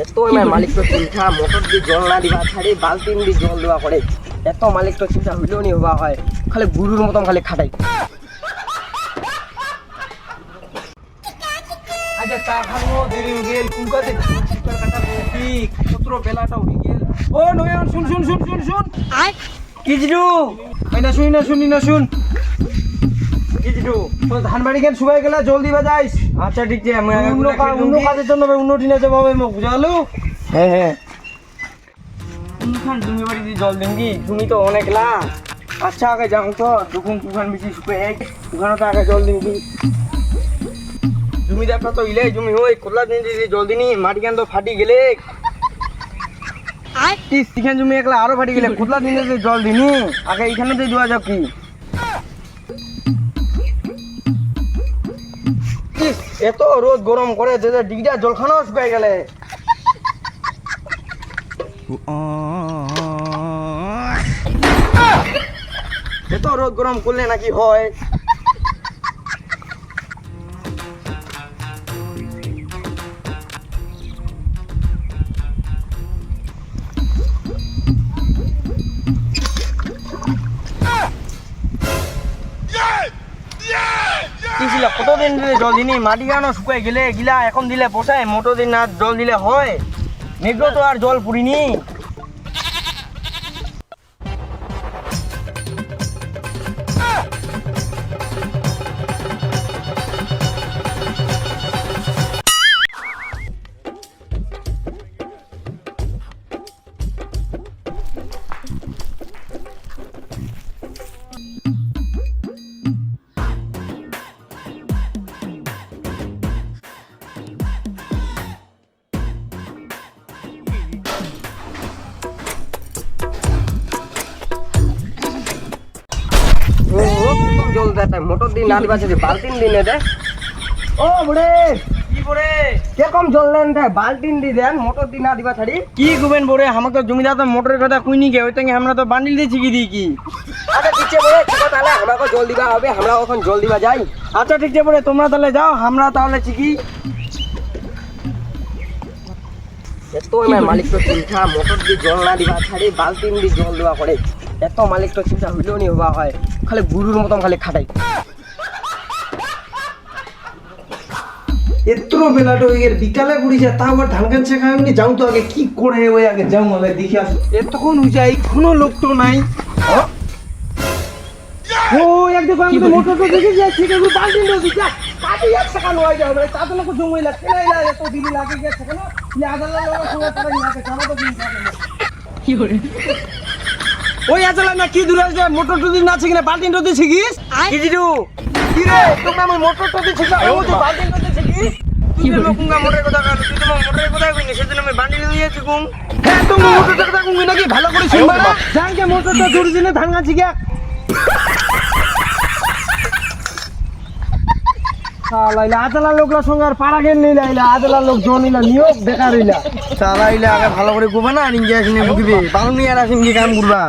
এত মালিক তো চিন্তা মোটর দিয়ে জল না দিবা ছাড়ি বালতিন দিয়ে জল দেওয়া করে এত মালিক তো চিন্তা হইলেও নি হওয়া হয় খালি গুরুর মতন খালি খাটাই। আচ্ছা চা খাবো দেরি হয়ে গেল কুমকাতে চিকার কাটা কি কত বেলাটা হয়ে গেল। ও নয়ন শুন শুন শুন শুন শুন কি জিরু এই না শুনি না শুনি না শুন কি জিরু ধান বাড়ি কেন শুকাই গেলা জলদি বাজাইস। আচ্ছা ঠিক আছে আমি অন্য কাজের জন্য অন্য দিনে যাবো মোক বুঝালো। হ্যাঁ হ্যাঁ তুখান তুমি বাড়ি জল দিনগি তুমি তো অনেক লা। আচ্ছা আগে যাও তো দুখান তুখান বেশি শুকাই তুখানে তো আগে জল দিনগি জমি দেখা তো ইলে জমি ওই খোলা দিন জল দিনি মাটি কেন তো ফাটি গেলে তিখান জমি একলা আরো ফাটি গেলে খোলা দিনে জল দিনি আগে এখানে তো দেওয়া যাক কি এত রোদ গরম করে ডিগটা জলখানাও শুকাই গেলে এত রোদ গরম করলে নাকি হয়। কতদিন দিলে জল দিনি মাটি গানো শুকাই গেলে গিলা এখন দিলে পোষায় মোটো দিন না জল দিলে হয় মেঘ তো আর জল পুরিনি। জল দেয় মোটর দিন না দিবা বালতিন দিনে দে ও বুড়ে কি বুড়ে কিরকম জল দেন বালতিন দি দেন মোটর দিন না দিবা ছাড়ি কি গুবেন বুড়ে আমাকে জমিদার তো মোটরের কথা কুইনি গে ওইটাকে আমরা তো বান্ডিল দিয়ে চিকি দিই কি। আচ্ছা ঠিক আছে বুড়ে ঠিক তাহলে আমাকে জল দিবা হবে আমরা এখন জল দিবা যাই। আচ্ছা ঠিক আছে বুড়ে তোমরা তাহলে যাও আমরা তাহলে চিকি এত মালিক তো চিন্তা মোটর দিয়ে জল না দিবা ছাড়ি বালতিন দিয়ে জল দেওয়া করে এত মালিক তো চিন্তা হইলেও নি হওয়া হয় খালি গুরুর মতন খালি খাটাই। এত বেলাটা ওই বিকালে পড়িছে তা আবার ধান গান শেখা আমি যাও তো আগে কি করে ওই আগে যাও আগে দেখে আসো এতক্ষণ হয়েছে কোনো লোক তো নাই। ও এক দেখো আমি তো মোটর তো দেখে যাচ্ছি কিন্তু বালতি নদী যা কাটি এক সেকেন্ড হয়ে যাবে তাতে লোক জমই লাগে না এত দিবি লাগে গেছে কেন আদালা লোক সময় তারা লাগে জানা তো দিন থাকে না কি করে ওই আজলা না কি দূর আছে মোটর তো দিন না ছিগলে বালতি নদী ছিগিস কি জিরু কি রে তুমি আমি মোটর তো ছিগলা ও তো বালতি নদী ছিগিস তুই তো লোকুঙ্গা মোটরের কথা কর তুই তো মোটরের কথা কইনি সেদিন আমি বান্ডিল দিয়েছি কুম। হ্যাঁ তুমি মোটরটা কথা কইনি নাকি ভালো করে শুনবা না জানকে মোটরটা জোরে দিলে ধান গান ছিগা সালাইলা আদলা লোকলা সঙ্গে আর পাড়া গেল নিলা ইলা আদলা লোক জনিলা নিয়োগ বেকার হইলা সালাইলা আগে ভালো করে গোবা না নিয়ে আসিনি বুঝবি ভালো নিয়ে আর আসিনি কাম করবা।